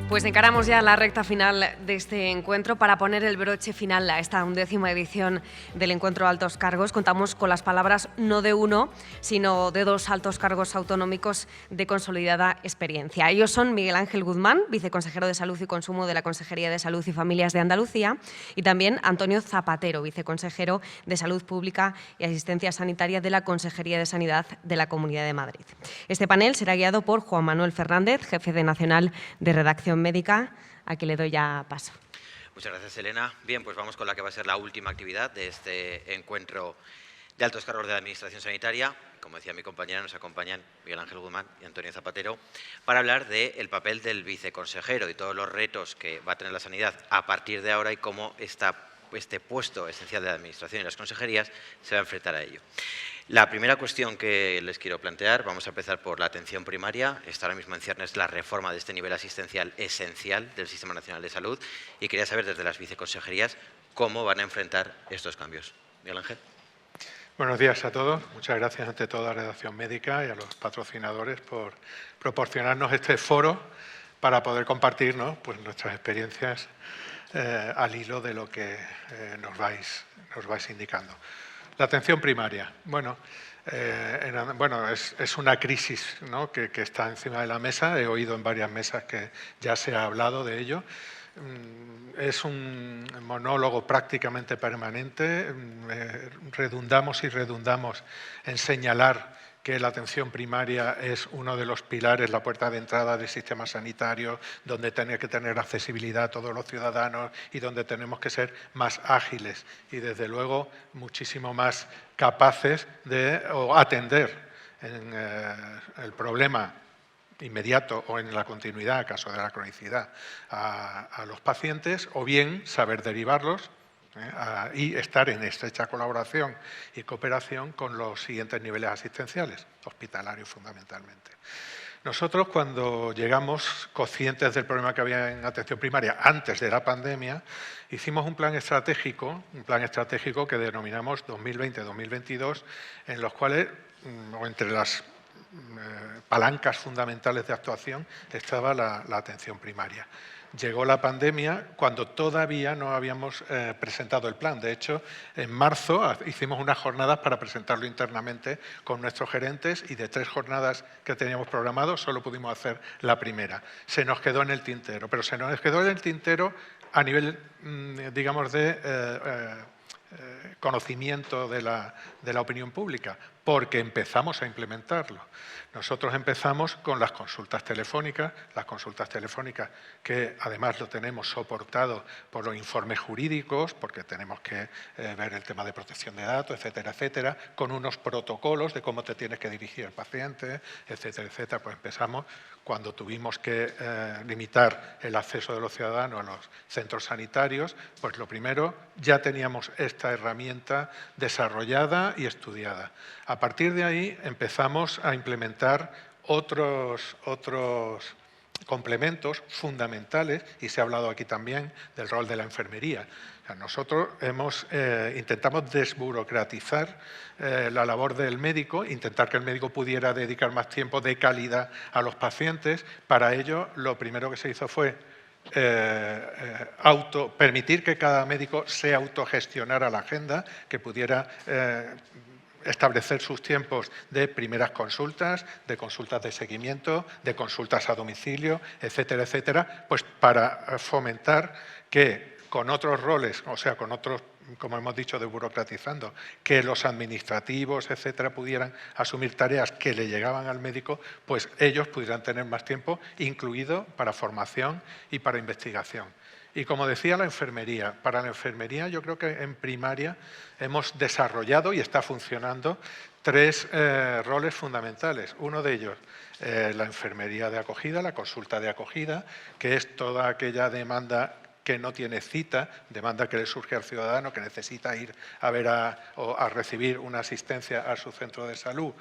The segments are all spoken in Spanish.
Pues encaramos ya la recta final de este encuentro. Para poner el broche final a esta 11ª edición del Encuentro Altos Cargos, contamos con las palabras no de uno, sino de dos altos cargos autonómicos de consolidada experiencia. Ellos son Miguel Ángel Guzmán, viceconsejero de Salud y Consumo de la Consejería de Salud y Familias de Andalucía, y también Antonio Zapatero, viceconsejero de Salud Pública y Asistencia Sanitaria de la Consejería de Sanidad de la Comunidad de Madrid. Este panel será guiado por Juan Manuel Fernández, jefe de Nacional de Redacción Médica, a quien le doy ya paso. Muchas gracias, Elena. Bien, pues vamos con la que va a ser la última actividad de este encuentro de altos cargos de la Administración Sanitaria. Como decía mi compañera, nos acompañan Miguel Ángel Guzmán y Antonio Zapatero para hablar del papel del viceconsejero y todos los retos que va a tener la sanidad a partir de ahora y cómo este puesto esencial de la Administración y las consejerías se va a enfrentar a ello. La primera cuestión que les quiero plantear, vamos a empezar por la atención primaria. Está ahora mismo en ciernes la reforma de este nivel asistencial esencial del Sistema Nacional de Salud y quería saber desde las viceconsejerías cómo van a enfrentar estos cambios. Miguel Ángel. Buenos días a todos. Muchas gracias ante todo a la Redacción Médica y a los patrocinadores por proporcionarnos este foro para poder compartir, ¿no?, pues nuestras experiencias al hilo de lo que nos vais indicando. La atención primaria. Bueno, es una crisis, ¿no?, que está encima de la mesa. He oído en varias mesas que ya se ha hablado de ello. Es un monólogo prácticamente permanente. Redundamos y redundamos en señalar que la atención primaria es uno de los pilares, la puerta de entrada del sistema sanitario, donde tiene que tener accesibilidad a todos los ciudadanos y donde tenemos que ser más ágiles y, desde luego, muchísimo más capaces de atender en el problema inmediato o en la continuidad, en caso de la cronicidad, a los pacientes, o bien saber derivarlos y estar en estrecha colaboración y cooperación con los siguientes niveles asistenciales, hospitalarios fundamentalmente. Nosotros, cuando llegamos conscientes del problema que había en atención primaria antes de la pandemia, hicimos un plan estratégico que denominamos 2020-2022, en los cuales, o entre las palancas fundamentales de actuación, estaba la atención primaria. Llegó la pandemia cuando todavía no habíamos presentado el plan. De hecho, en marzo hicimos unas jornadas para presentarlo internamente con nuestros gerentes y de 3 jornadas que teníamos programadas solo pudimos hacer la primera. Se nos quedó en el tintero, pero se nos quedó en el tintero a nivel, digamos, de conocimiento de la opinión pública, porque empezamos a implementarlo. Nosotros empezamos con las consultas telefónicas que además lo tenemos soportado por los informes jurídicos, porque tenemos que ver el tema de protección de datos, etcétera, etcétera, con unos protocolos de cómo te tienes que dirigir al paciente, etcétera, etcétera. Pues empezamos cuando tuvimos que limitar el acceso de los ciudadanos a los centros sanitarios, pues lo primero, ya teníamos esta herramienta desarrollada y estudiada. A partir de ahí empezamos a implementar otros complementos fundamentales, y se ha hablado aquí también del rol de la enfermería. O sea, nosotros intentamos desburocratizar la labor del médico, intentar que el médico pudiera dedicar más tiempo de calidad a los pacientes. Para ello, lo primero que se hizo fue permitir que cada médico se autogestionara la agenda, que pudiera establecer sus tiempos de primeras consultas, de consultas de seguimiento, de consultas a domicilio, etcétera, etcétera, pues para fomentar que con otros roles, o sea, con otros, como hemos dicho, desburocratizando, que los administrativos, etcétera, pudieran asumir tareas que le llegaban al médico, pues ellos pudieran tener más tiempo, incluido para formación y para investigación. Y como decía, la enfermería. Para la enfermería, yo creo que en primaria hemos desarrollado y está funcionando 3 roles fundamentales. Uno de ellos, la enfermería de acogida, la consulta de acogida, que es toda aquella demanda que no tiene cita, demanda que le surge al ciudadano, que necesita ir a ver o a recibir una asistencia a su centro de salud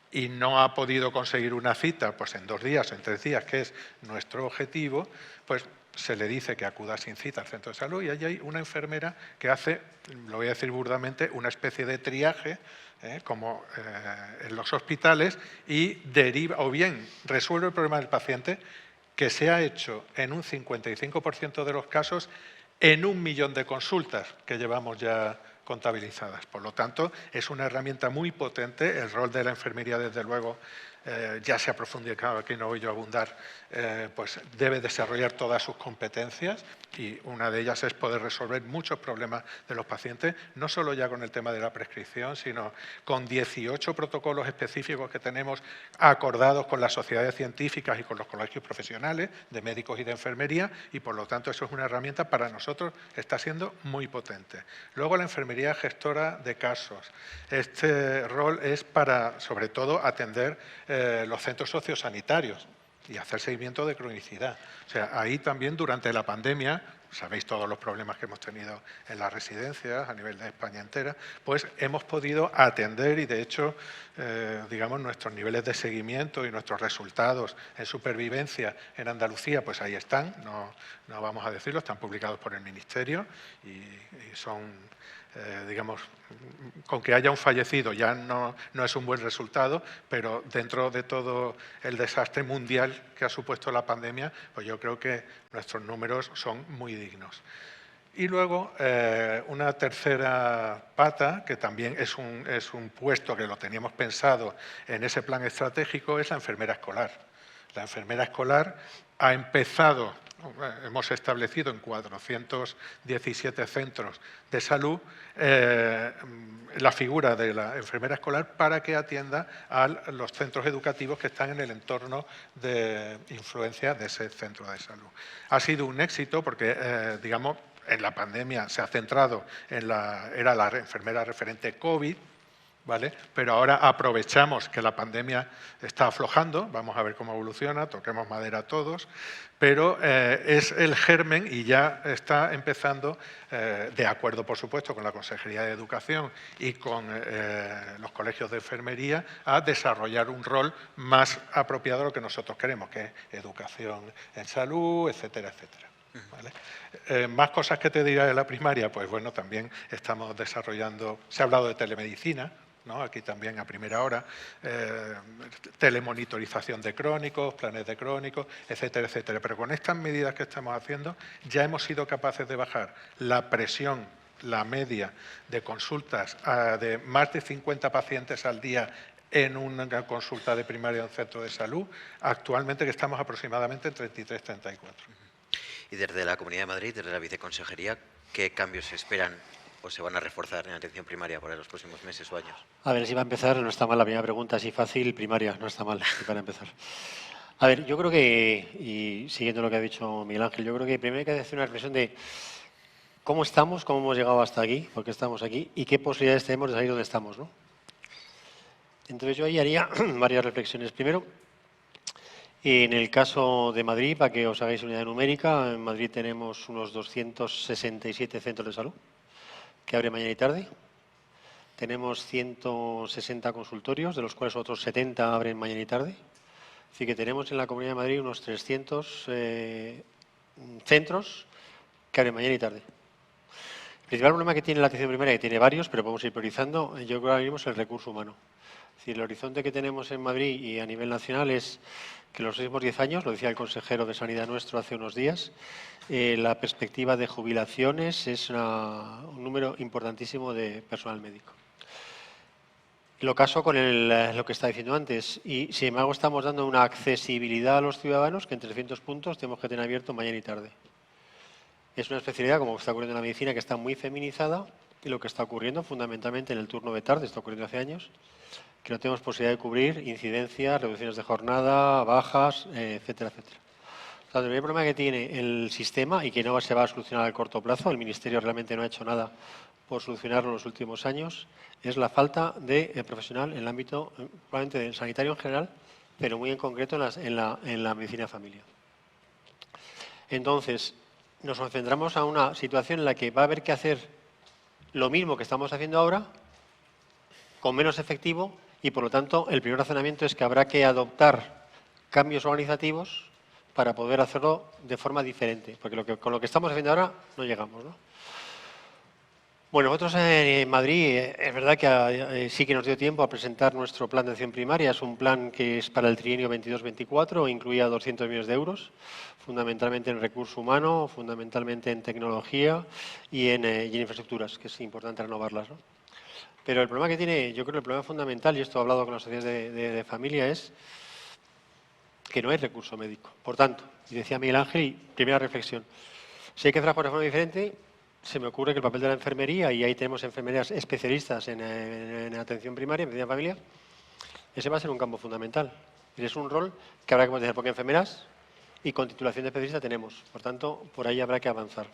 y no ha podido conseguir una cita pues en 2 días o en 3 días, que es nuestro objetivo, pues se le dice que acuda sin cita al centro de salud y allí hay una enfermera que hace, lo voy a decir burdamente, una especie de triaje, como en los hospitales, y deriva, o bien resuelve el problema del paciente, que se ha hecho en un 55% de los casos en 1 millón de consultas que llevamos ya contabilizadas. Por lo tanto, es una herramienta muy potente. El rol de la enfermería, desde luego, ya se ha profundizado, aquí no voy yo a abundar, pues debe desarrollar todas sus competencias y una de ellas es poder resolver muchos problemas de los pacientes, no solo ya con el tema de la prescripción, sino con 18 protocolos específicos que tenemos acordados con las sociedades científicas y con los colegios profesionales de médicos y de enfermería, y por lo tanto eso es una herramienta para nosotros, está siendo muy potente. Luego la enfermería gestora de casos. Este rol es para, sobre todo, atender los centros sociosanitarios y hacer seguimiento de cronicidad. O sea, ahí también durante la pandemia, sabéis todos los problemas que hemos tenido en las residencias a nivel de España entera, pues hemos podido atender y de hecho, digamos, nuestros niveles de seguimiento y nuestros resultados en supervivencia en Andalucía, pues ahí están, no vamos a decirlo, están publicados por el Ministerio y son... digamos, con que haya un fallecido ya no es un buen resultado, pero dentro de todo el desastre mundial que ha supuesto la pandemia, pues yo creo que nuestros números son muy dignos. Y luego, una tercera pata, que también es un puesto que lo teníamos pensado en ese plan estratégico, es la enfermera escolar. La enfermera escolar ha empezado, hemos establecido en 417 centros de salud la figura de la enfermera escolar para que atienda a los centros educativos que están en el entorno de influencia de ese centro de salud. Ha sido un éxito porque, digamos, en la pandemia se ha centrado era la enfermera referente COVID, ¿vale? Pero ahora aprovechamos que la pandemia está aflojando, vamos a ver cómo evoluciona, toquemos madera todos, pero es el germen y ya está empezando, de acuerdo por supuesto con la Consejería de Educación y con los colegios de enfermería, a desarrollar un rol más apropiado a lo que nosotros queremos, que es educación en salud, etcétera, etcétera. ¿Vale? Más cosas que te diga de la primaria, pues bueno, también estamos desarrollando, se ha hablado de telemedicina, ¿no? Aquí también a primera hora, telemonitorización de crónicos, planes de crónicos, etcétera, etcétera. Pero con estas medidas que estamos haciendo ya hemos sido capaces de bajar la presión, la media de consultas de más de 50 pacientes al día en una consulta de primaria en un centro de salud, actualmente que estamos aproximadamente en 33-34. Y desde la Comunidad de Madrid, desde la Viceconsejería, ¿qué cambios se esperan o se van a reforzar en la atención primaria para los próximos meses o años? A ver, si va a empezar, no está mal la primera pregunta, así fácil, primaria, no está mal para empezar. A ver, yo creo que, y siguiendo lo que ha dicho Miguel Ángel, yo creo que primero hay que hacer una reflexión de cómo estamos, cómo hemos llegado hasta aquí, por qué estamos aquí y qué posibilidades tenemos de salir donde estamos, ¿no? Entonces yo ahí haría varias reflexiones. Primero, en el caso de Madrid, para que os hagáis una idea numérica, en Madrid tenemos unos 267 centros de salud que abren mañana y tarde. Tenemos 160 consultorios, de los cuales otros 70 abren mañana y tarde. Así que tenemos en la Comunidad de Madrid unos 300 centros que abren mañana y tarde. El principal problema que tiene la atención primaria, que tiene varios, pero podemos ir priorizando, yo creo que ahora mismo es el recurso humano. Es decir, el horizonte que tenemos en Madrid y a nivel nacional es que en los próximos 10 años, lo decía el consejero de Sanidad nuestro hace unos días, la perspectiva de jubilaciones es un número importantísimo de personal médico. Lo caso con lo que estaba diciendo antes, y sin embargo estamos dando una accesibilidad a los ciudadanos que en 300 puntos tenemos que tener abierto mañana y tarde. Es una especialidad, como está ocurriendo en la medicina, que está muy feminizada, y lo que está ocurriendo fundamentalmente en el turno de tarde, está ocurriendo hace años, que no tenemos posibilidad de cubrir incidencias, reducciones de jornada, bajas, etcétera, etcétera. O sea, el primer problema que tiene el sistema y que no se va a solucionar a corto plazo, el Ministerio realmente no ha hecho nada por solucionarlo en los últimos años, es la falta de profesional en el ámbito, probablemente del sanitario en general, pero muy en concreto en la medicina de familia. Entonces, nos concentramos a una situación en la que va a haber que hacer lo mismo que estamos haciendo ahora, con menos efectivo, y por lo tanto el primer razonamiento es que habrá que adoptar cambios organizativos para poder hacerlo de forma diferente, porque con lo que estamos haciendo ahora no llegamos, ¿no? Bueno, nosotros en Madrid es verdad que sí que nos dio tiempo a presentar nuestro plan de atención primaria. Es un plan que es para el trienio 22-24, incluía 200 millones de euros, fundamentalmente en recurso humano, fundamentalmente en tecnología y en infraestructuras, que es importante renovarlas, ¿no? Pero el problema que tiene, yo creo que el problema fundamental, y esto he hablado con las sociedades de familia, es que no hay recurso médico. Por tanto, y decía Miguel Ángel, y primera reflexión, si hay que hacer las cosas de forma diferente, se me ocurre que el papel de la enfermería, y ahí tenemos enfermeras especialistas en atención primaria, en atención familiar, ese va a ser un campo fundamental. Y es un rol que habrá que mantener, porque enfermeras y con titulación de especialista tenemos. Por tanto, por ahí habrá que avanzar.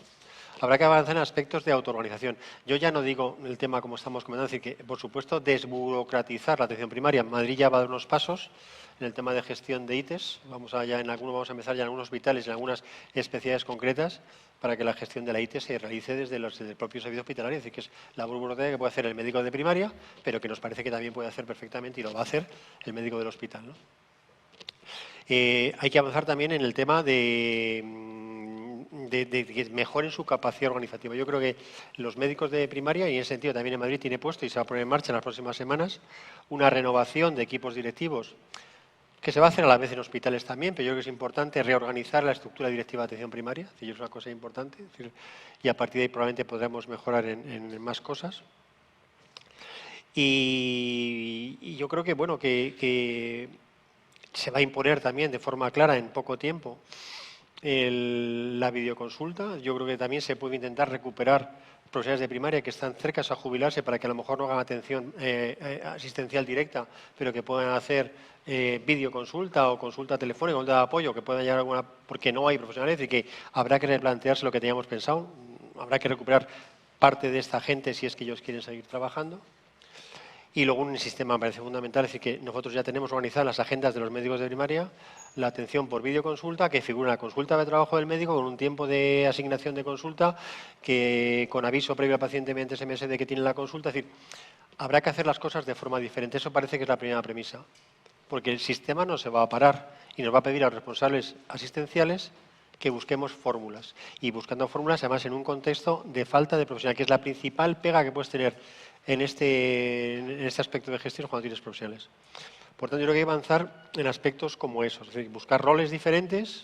Habrá que avanzar en aspectos de autoorganización. Yo ya no digo el tema como estamos comentando, es decir, que, por supuesto, desburocratizar la atención primaria. Madrid ya va a dar unos pasos en el tema de gestión de ITES. Vamos a empezar ya en algunos hospitales, en algunas especialidades concretas, para que la gestión de la ITES se realice desde el propio servicio hospitalario. Es decir, que es la burocracia que puede hacer el médico de primaria, pero que nos parece que también puede hacer perfectamente, y lo va a hacer, el médico del hospital, ¿no? Hay que avanzar también en el tema de que mejoren su capacidad organizativa. Yo creo que los médicos de primaria, y en ese sentido también en Madrid tiene puesto y se va a poner en marcha en las próximas semanas, una renovación de equipos directivos que se va a hacer a la vez en hospitales también, pero yo creo que es importante reorganizar la estructura directiva de atención primaria, es una cosa importante, y a partir de ahí probablemente podremos mejorar en más cosas. Y yo creo que, bueno, que se va a imponer también de forma clara en poco tiempo la videoconsulta. Yo creo que también se puede intentar recuperar profesionales de primaria que están cerca a jubilarse para que a lo mejor no hagan atención asistencial directa, pero que puedan hacer videoconsulta o consulta telefónica, consulta de apoyo, que puedan llegar alguna, porque no hay profesionales, y que habrá que replantearse lo que teníamos pensado. Habrá que recuperar parte de esta gente si es que ellos quieren seguir trabajando. Y luego un sistema me parece fundamental, es decir, que nosotros ya tenemos organizadas las agendas de los médicos de primaria, la atención por videoconsulta, que figura la consulta de trabajo del médico con un tiempo de asignación de consulta, que con aviso previo al paciente mediante SMS de que tiene la consulta. Es decir, habrá que hacer las cosas de forma diferente. Eso parece que es la primera premisa, porque el sistema no se va a parar y nos va a pedir a los responsables asistenciales que busquemos fórmulas. Y buscando fórmulas, además, en un contexto de falta de profesional, que es la principal pega que puedes tener en este aspecto de gestión cuando tienes profesionales. Por tanto, yo creo que hay que avanzar en aspectos como esos, es decir, buscar roles diferentes.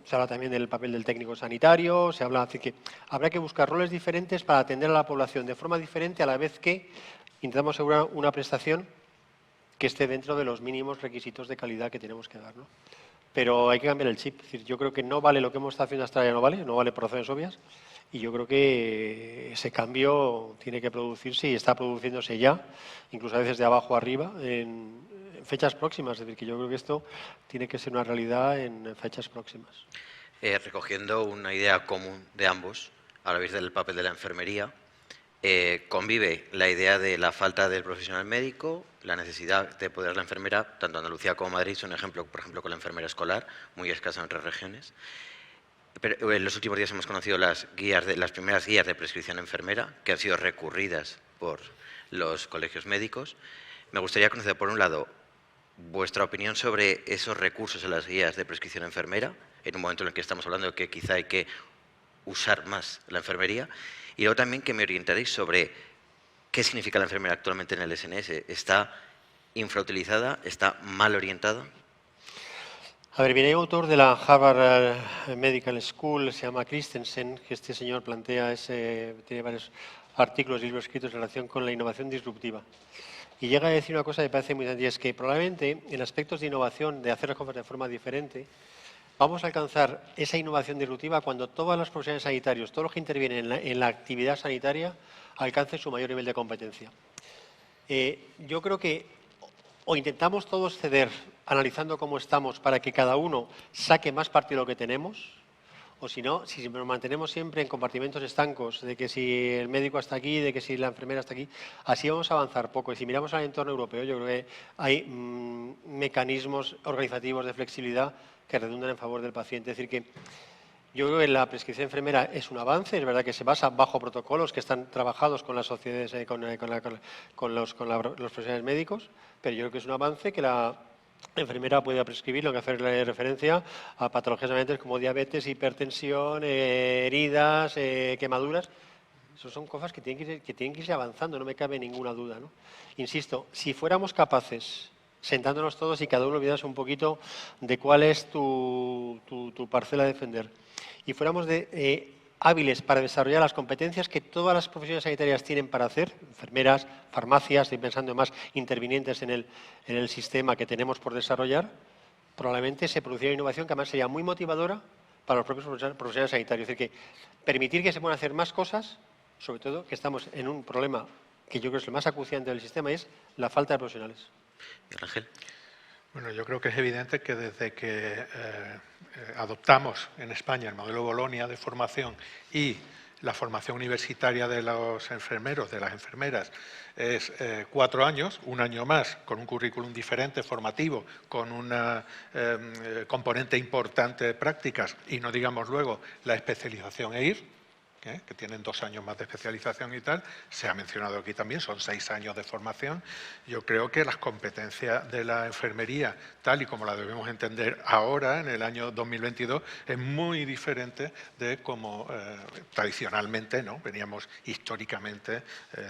Se habla también del papel del técnico sanitario, se habla, así que habrá que buscar roles diferentes para atender a la población de forma diferente, a la vez que intentamos asegurar una prestación que esté dentro de los mínimos requisitos de calidad que tenemos que dar, ¿no? Pero hay que cambiar el chip. Es decir, yo creo que no vale lo que hemos estado haciendo hasta ahora, no vale por razones obvias. Y yo creo que ese cambio tiene que producirse y está produciéndose ya, incluso a veces de abajo arriba, en fechas próximas. Es decir, que yo creo que esto tiene que ser una realidad en fechas próximas. Recogiendo una idea común de ambos, a la vez del papel de la enfermería, convive la idea de la falta del profesional médico, la necesidad de poder la enfermera, tanto Andalucía como Madrid son un ejemplo, por ejemplo, con la enfermera escolar, muy escasa en otras regiones. Pero en los últimos días hemos conocido las primeras guías de prescripción enfermera, que han sido recurridas por los colegios médicos. Me gustaría conocer, por un lado, vuestra opinión sobre esos recursos en las guías de prescripción enfermera, en un momento en el que estamos hablando de que quizá hay que usar más la enfermería, y luego también que me orientaréis sobre qué significa la enfermera actualmente en el SNS. ¿Está infrautilizada? ¿Está mal orientada? A ver, viene un autor de la Harvard Medical School, se llama Christensen, que este señor plantea, tiene varios artículos y libros escritos en relación con la innovación disruptiva. Y llega a decir una cosa que me parece muy sencilla, es que probablemente en aspectos de innovación, de hacer las cosas de forma diferente, vamos a alcanzar esa innovación disruptiva cuando todos los profesionales sanitarios, todos los que intervienen en la actividad sanitaria, alcancen su mayor nivel de competencia. Yo creo que o intentamos todos ceder analizando cómo estamos para que cada uno saque más partido de lo que tenemos, o si no, si nos mantenemos siempre en compartimentos estancos, de que si el médico está aquí, de que si la enfermera está aquí, así vamos a avanzar poco. Y si miramos al entorno europeo, yo creo que hay mecanismos organizativos de flexibilidad que redundan en favor del paciente. Es decir, que yo creo que la prescripción enfermera es un avance, es verdad que se basa bajo protocolos que están trabajados con las sociedades, con los profesionales médicos, pero yo creo que es un avance que la enfermera puede prescribir, lo que hace referencia a patologías como diabetes, hipertensión, heridas, quemaduras. Eso son cosas que tienen que irse avanzando, no me cabe ninguna duda, ¿no? Insisto, si fuéramos capaces, sentándonos todos y cada uno olvidase un poquito de cuál es tu parcela a defender, y fuéramos hábiles para desarrollar las competencias que todas las profesiones sanitarias tienen para hacer, enfermeras, farmacias, estoy pensando en más intervinientes en el sistema que tenemos por desarrollar, probablemente se produciría una innovación que además sería muy motivadora para los propios profesionales sanitarios. Es decir, que permitir que se puedan hacer más cosas, sobre todo que estamos en un problema que yo creo que es el más acuciante del sistema, y es la falta de profesionales. Miguel Ángel. Bueno, yo creo que es evidente que desde que adoptamos en España el modelo Bolonia de formación y la formación universitaria de los enfermeros, de las enfermeras, es 4 años, un año más, con un currículum diferente, formativo, con una componente importante de prácticas y no digamos luego la especialización que tienen 2 años más de especialización y tal, se ha mencionado aquí también, son 6 años de formación. Yo creo que las competencias de la enfermería, tal y como la debemos entender ahora, en el año 2022, es muy diferente de como tradicionalmente, ¿no? Veníamos históricamente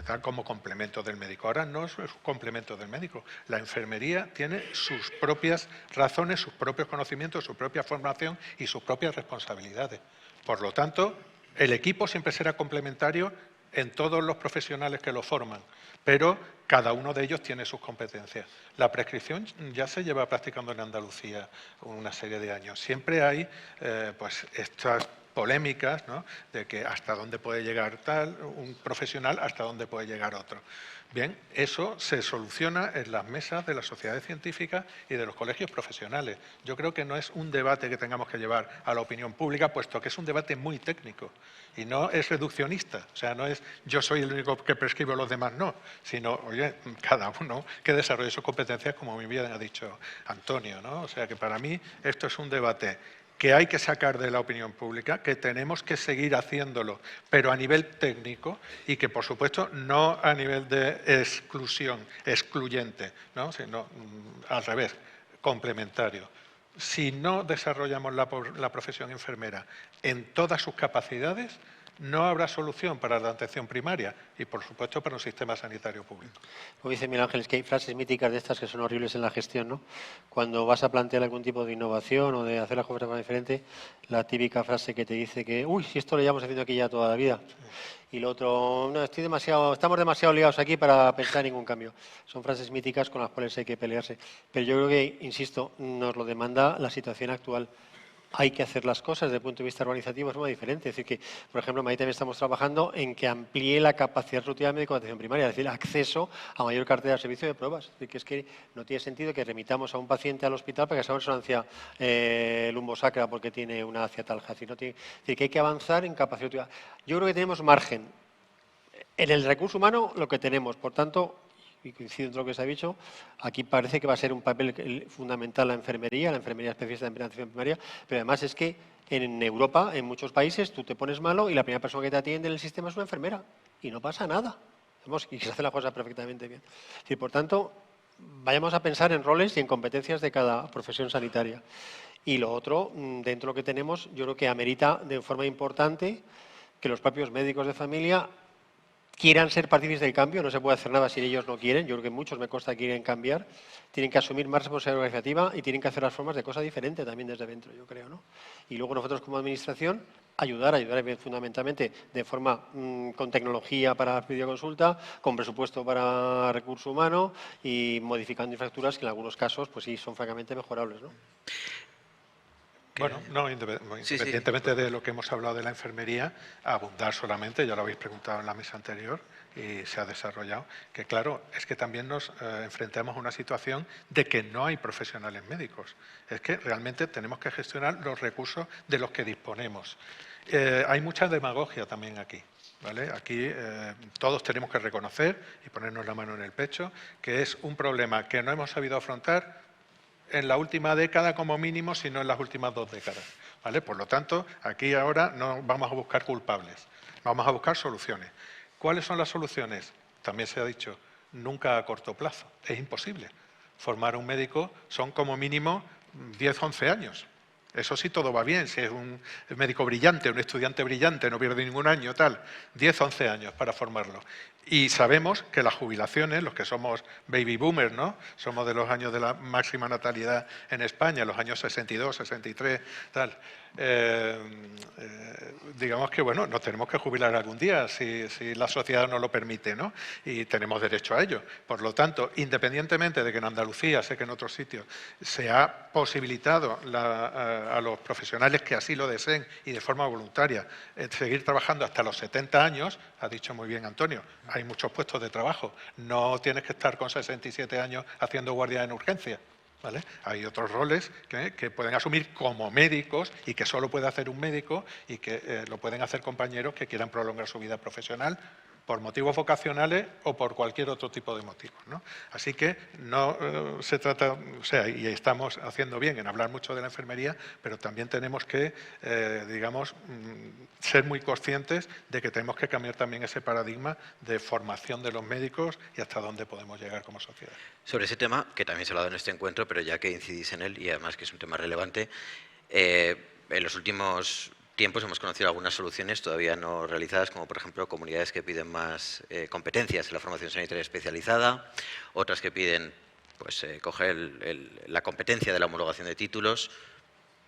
tal como complemento del médico. Ahora no es complemento del médico. La enfermería tiene sus propias razones, sus propios conocimientos, su propia formación y sus propias responsabilidades. Por lo tanto, el equipo siempre será complementario en todos los profesionales que lo forman, pero cada uno de ellos tiene sus competencias. La prescripción ya se lleva practicando en Andalucía una serie de años. Siempre hay pues estas polémicas, ¿no?, de que hasta dónde puede llegar un profesional, hasta dónde puede llegar otro. Bien, eso se soluciona en las mesas de las sociedades científicas y de los colegios profesionales. Yo creo que no es un debate que tengamos que llevar a la opinión pública, puesto que es un debate muy técnico y no es reduccionista. O sea, no es yo soy el único que prescribo, los demás no, sino, oye, cada uno que desarrolle sus competencias, como muy bien ha dicho Antonio, ¿no? O sea, que para mí esto es un debate que hay que sacar de la opinión pública, que tenemos que seguir haciéndolo, pero a nivel técnico y que, por supuesto, no a nivel de exclusión, excluyente, ¿no?, sino al revés, complementario. Si no desarrollamos la profesión enfermera en todas sus capacidades, no habrá solución para la atención primaria y, por supuesto, para un sistema sanitario público. Como dice Miguel Ángel, es que hay frases míticas de estas que son horribles en la gestión, ¿no? Cuando vas a plantear algún tipo de innovación o de hacer las cosas de forma diferente, la típica frase que te dice que, uy, si esto lo llevamos haciendo aquí ya toda la vida. Y lo otro, no, estamos demasiado liados aquí para pensar en ningún cambio. Son frases míticas con las cuales hay que pelearse. Pero yo creo que, insisto, nos lo demanda la situación actual. Hay que hacer las cosas desde el punto de vista organizativo de forma diferente. Es decir, que, por ejemplo, en Madrid también estamos trabajando en que amplíe la capacidad resolutiva de médico de atención primaria, es decir, acceso a mayor cartera de servicio de pruebas. Es decir, que es que no tiene sentido que remitamos a un paciente al hospital para que se haga una resonancia lumbosacra porque tiene una ciatalgia. Es decir, que hay que avanzar en capacidad resolutiva. Yo creo que tenemos margen. En el recurso humano, lo que tenemos, por tanto, y coincido en lo que se ha dicho, aquí parece que va a ser un papel fundamental la enfermería especialista en atención primaria, pero además es que en Europa, en muchos países, tú te pones malo y la primera persona que te atiende en el sistema es una enfermera y no pasa nada. Y se hace la cosa perfectamente bien. Y por tanto, vayamos a pensar en roles y en competencias de cada profesión sanitaria. Y lo otro, dentro de lo que tenemos, yo creo que amerita de forma importante que los propios médicos de familia quieran ser partícipes del cambio. No se puede hacer nada si ellos no quieren. Yo creo que muchos, me consta, quieren cambiar. Tienen que asumir más responsabilidad organizativa y tienen que hacer las formas de cosa diferente también desde dentro, yo creo, ¿no? Y luego nosotros como administración ayudar fundamentalmente de forma con tecnología para videoconsulta, con presupuesto para recurso humano y modificando infraestructuras que en algunos casos pues sí son francamente mejorables, ¿no? Bueno, no, independientemente de lo que hemos hablado de la enfermería, abundar solamente, ya lo habéis preguntado en la mesa anterior y se ha desarrollado, que claro, es que también nos enfrentamos a una situación de que no hay profesionales médicos. Es que realmente tenemos que gestionar los recursos de los que disponemos. Hay mucha demagogia también aquí. ¿Vale? Aquí todos tenemos que reconocer y ponernos la mano en el pecho que es un problema que no hemos sabido afrontar en la última década como mínimo, sino en las últimas 2 décadas. ¿Vale? Por lo tanto, aquí ahora no vamos a buscar culpables, vamos a buscar soluciones. ¿Cuáles son las soluciones? También se ha dicho, nunca a corto plazo. Es imposible. Formar un médico son como mínimo 10, 11 años. Eso sí, todo va bien. Si es un médico brillante, un estudiante brillante, no pierde ningún año, tal, 10, 11 años para formarlo. Y sabemos que las jubilaciones, los que somos baby boomers, ¿no? Somos de los años de la máxima natalidad en España, los años 62, 63, tal. Digamos que, bueno, nos tenemos que jubilar algún día si la sociedad nos lo permite, ¿no? Y tenemos derecho a ello. Por lo tanto, independientemente de que en Andalucía, sé que en otros sitios, se ha posibilitado a los profesionales que así lo deseen y de forma voluntaria seguir trabajando hasta los 70 años, ha dicho muy bien Antonio, hay muchos puestos de trabajo. No tienes que estar con 67 años haciendo guardia en urgencia. ¿Vale? Hay otros roles que pueden asumir como médicos y que solo puede hacer un médico y que lo pueden hacer compañeros que quieran prolongar su vida profesional por motivos vocacionales o por cualquier otro tipo de motivos, ¿no? Así que no se trata, o sea, y estamos haciendo bien en hablar mucho de la enfermería, pero también tenemos que, digamos, ser muy conscientes de que tenemos que cambiar también ese paradigma de formación de los médicos y hasta dónde podemos llegar como sociedad. Sobre ese tema, que también se ha hablado en este encuentro, pero ya que incidís en él y además que es un tema relevante, en los últimos tiempos hemos conocido algunas soluciones todavía no realizadas, como por ejemplo comunidades que piden más competencias en la formación sanitaria especializada, otras que piden pues, coger la competencia de la homologación de títulos.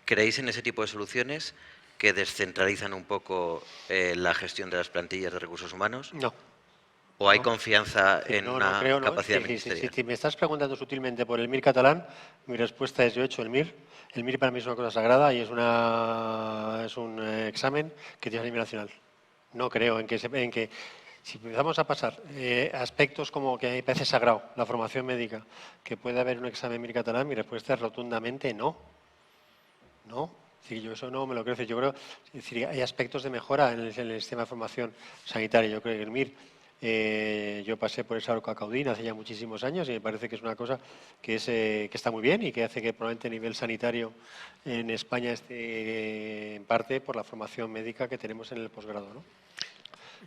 ¿Creéis en ese tipo de soluciones que descentralizan un poco la gestión de las plantillas de recursos humanos? No. ¿O hay confianza en una creo, capacidad Si ministerial? me estás preguntando sutilmente por el MIR catalán, mi respuesta es: yo he hecho el MIR. El MIR para mí es una cosa sagrada y es un examen que tiene a nivel nacional. No creo en que si empezamos a pasar aspectos como que me parece sagrado, la formación médica, que puede haber un examen MIR catalán, mi respuesta es rotundamente no. No. Sí, yo eso no me lo creo. Yo creo que hay aspectos de mejora en el sistema de formación sanitaria. Yo creo que el MIR, yo pasé por esa caudina hace ya muchísimos años y me parece que es una cosa que está muy bien y que hace que probablemente a nivel sanitario en España esté en parte por la formación médica que tenemos en el posgrado, ¿no?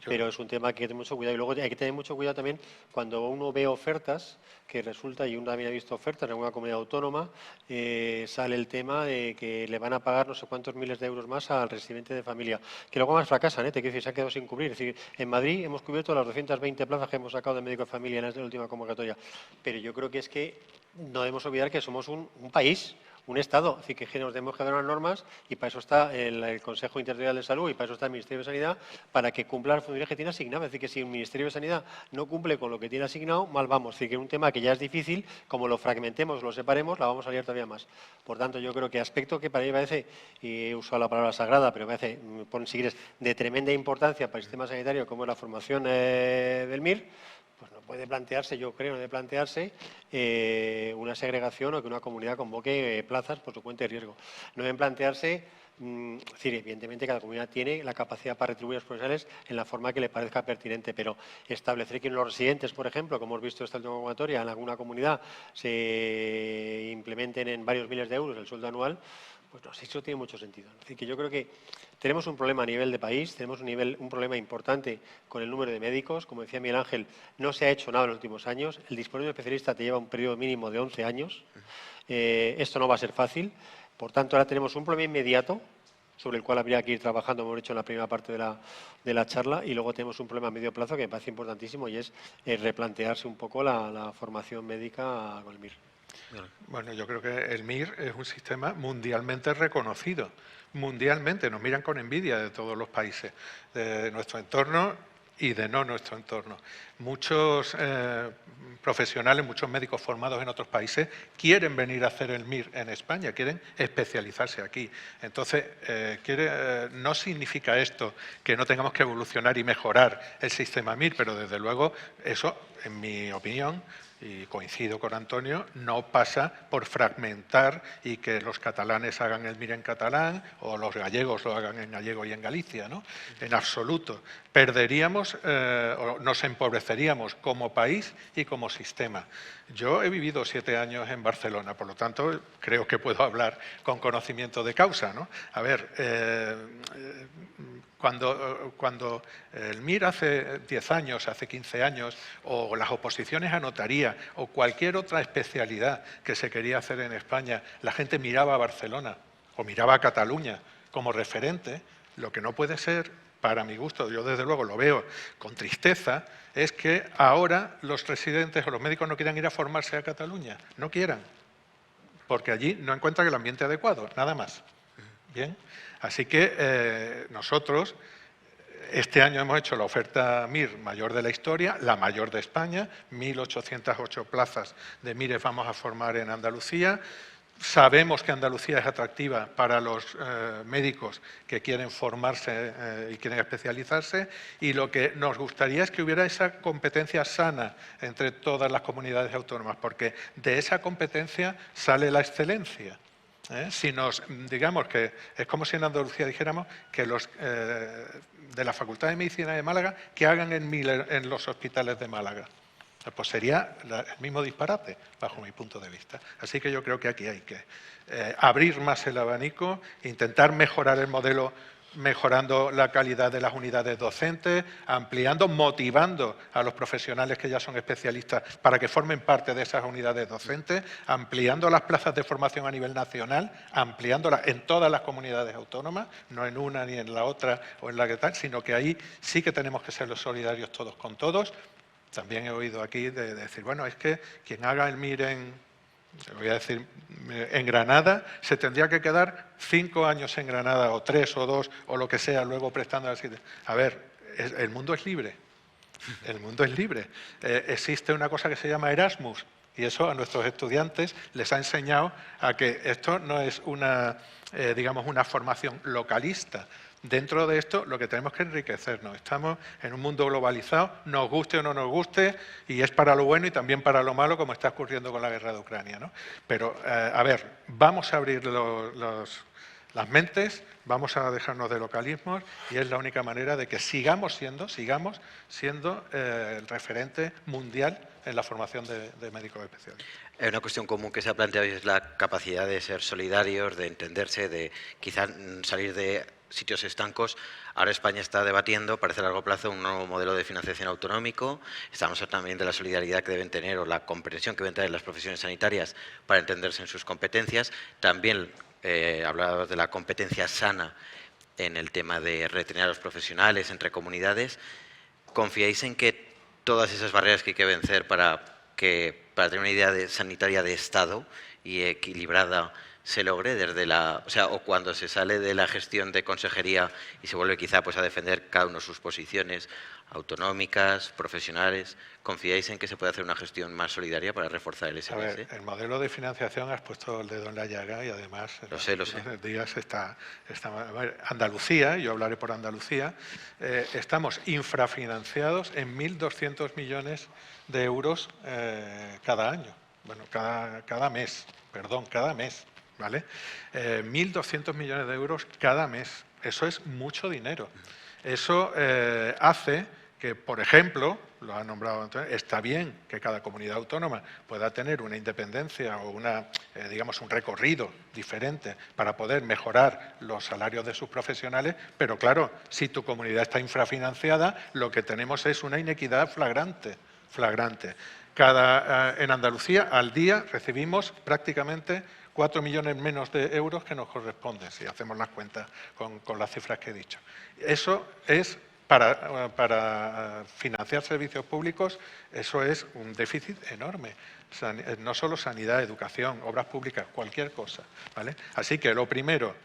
Pero es un tema que hay que tener mucho cuidado. Y luego hay que tener mucho cuidado también cuando uno ve ofertas, que resulta, y uno también ha visto ofertas en alguna comunidad autónoma, sale el tema de que le van a pagar no sé cuántos miles de euros más al residente de familia, que luego más fracasan, te quiero decir, se han quedado sin cubrir. Es decir, en Madrid hemos cubierto las 220 plazas que hemos sacado de médico de familia en esta última convocatoria. Pero yo creo que es que no debemos olvidar que somos un país, un Estado, así que nos tenemos que dar unas normas y para eso está el Consejo Interterritorial de Salud y para eso está el Ministerio de Sanidad, para que cumpla las funciones que tiene asignadas. Es decir, que si el Ministerio de Sanidad no cumple con lo que tiene asignado, mal vamos. Es decir, que un tema que ya es difícil, como lo fragmentemos, lo separemos, la vamos a liar todavía más. Por tanto, yo creo que aspecto que para mí parece, y he usado la palabra sagrada, pero me parece, si quieres, de tremenda importancia para el sistema sanitario, como es la formación del MIR, pues no puede plantearse, yo creo, no debe plantearse una segregación o que una comunidad convoque plazas por su cuenta de riesgo. No deben plantearse, es decir, evidentemente cada comunidad tiene la capacidad para retribuir a los profesionales en la forma que le parezca pertinente, pero establecer que los residentes, por ejemplo, como hemos visto esta última convocatoria, en alguna comunidad se implementen en varios miles de euros el sueldo anual, pues no sé, eso tiene mucho sentido. Es decir, que yo creo que tenemos un problema a nivel de país, tenemos un problema importante con el número de médicos. Como decía Miguel Ángel, no se ha hecho nada en los últimos años. El disponer de un especialista te lleva un periodo mínimo de 11 años. Esto no va a ser fácil. Por tanto, ahora tenemos un problema inmediato sobre el cual habría que ir trabajando, como hemos dicho en la primera parte de la charla, y luego tenemos un problema a medio plazo que me parece importantísimo y es replantearse un poco la formación médica con el MIR. Bueno, yo creo que el MIR es un sistema mundialmente reconocido. Mundialmente, nos miran con envidia de todos los países, de nuestro entorno y de no nuestro entorno. Muchos profesionales, muchos médicos formados en otros países quieren venir a hacer el MIR en España, quieren especializarse aquí. Entonces, no significa esto que no tengamos que evolucionar y mejorar el sistema MIR, pero desde luego eso, en mi opinión, y coincido con Antonio, no pasa por fragmentar y que los catalanes hagan el MIR en catalán o los gallegos lo hagan en gallego y en Galicia, ¿no? En absoluto. Perderíamos o nos empobreceríamos como país y como sistema. Yo he vivido 7 años en Barcelona, por lo tanto, creo que puedo hablar con conocimiento de causa, ¿no? A ver, cuando el MIR hace 10 años, hace 15 años, o las oposiciones a notaría, o cualquier otra especialidad que se quería hacer en España, la gente miraba a Barcelona o miraba a Cataluña como referente, lo que no puede ser, para mi gusto, yo desde luego lo veo con tristeza, es que ahora los residentes o los médicos no quieran ir a formarse a Cataluña, no quieran, porque allí no encuentran el ambiente adecuado, nada más. Bien, así que nosotros este año hemos hecho la oferta MIR mayor de la historia, la mayor de España, 1.808 plazas de MIRES vamos a formar en Andalucía. Sabemos que Andalucía es atractiva para los médicos que quieren formarse y quieren especializarse, y lo que nos gustaría es que hubiera esa competencia sana entre todas las comunidades autónomas, porque de esa competencia sale la excelencia. Si nos, digamos que es como si en Andalucía dijéramos que los de la Facultad de Medicina de Málaga que hagan en los hospitales de Málaga. Pues sería el mismo disparate, bajo mi punto de vista. Así que yo creo que aquí hay que abrir más el abanico, intentar mejorar el modelo, mejorando la calidad de las unidades docentes, ampliando, motivando a los profesionales que ya son especialistas para que formen parte de esas unidades docentes, ampliando las plazas de formación a nivel nacional, ampliándolas en todas las comunidades autónomas, no en una ni en la otra o en la que tal, sino que ahí sí que tenemos que ser los solidarios todos con todos. También he oído aquí de decir, bueno, es que quien haga el MIR en Granada, se tendría que quedar 5 años en Granada, o 3 o 2, o lo que sea, luego prestando al sitio. A ver, el mundo es libre. El mundo es libre. Existe una cosa que se llama Erasmus, y eso a nuestros estudiantes les ha enseñado a que esto no es una, digamos, una formación localista. Dentro de esto, lo que tenemos que enriquecernos. Estamos en un mundo globalizado, nos guste o no nos guste, y es para lo bueno y también para lo malo, como está ocurriendo con la guerra de Ucrania, ¿no? Pero, a ver, vamos a abrir las mentes, vamos a dejarnos de localismos, y es la única manera de que sigamos siendo el referente mundial en la formación de médicos especiales. Una cuestión común que se ha planteado es la capacidad de ser solidarios, de entenderse, de quizás salir de sitios estancos. Ahora España está debatiendo, parece a largo plazo, un nuevo modelo de financiación autonómico. Estamos también de la solidaridad que deben tener o la comprensión que deben tener las profesiones sanitarias para entenderse en sus competencias. También hablaba de la competencia sana en el tema de retener a los profesionales entre comunidades. ¿Confiáis en que todas esas barreras que hay que vencer para tener una idea sanitaria de Estado y equilibrada se logre desde o cuando se sale de la gestión de consejería y se vuelve quizá pues a defender cada uno sus posiciones autonómicas, profesionales? ¿Confiáis en que se puede hacer una gestión más solidaria para reforzar el SMS? A ver, el modelo de financiación has puesto el dedo en la llaga y además lo sé. En días está a ver, Andalucía, yo hablaré por Andalucía, estamos infrafinanciados en 1.200 millones de euros cada año, bueno, cada mes, ¿vale? 1.200 millones de euros cada mes, eso es mucho dinero. Eso hace que, por ejemplo, lo ha nombrado Antonio, está bien que cada comunidad autónoma pueda tener una independencia o digamos, un recorrido diferente para poder mejorar los salarios de sus profesionales, pero claro, si tu comunidad está infrafinanciada, lo que tenemos es una inequidad flagrante. En Andalucía, al día, recibimos prácticamente 4 millones menos de euros que nos corresponden, si hacemos las cuentas con las cifras que he dicho. Eso es, para financiar servicios públicos, eso es un déficit enorme. No solo sanidad, educación, obras públicas, cualquier cosa, ¿vale? Así que lo primero,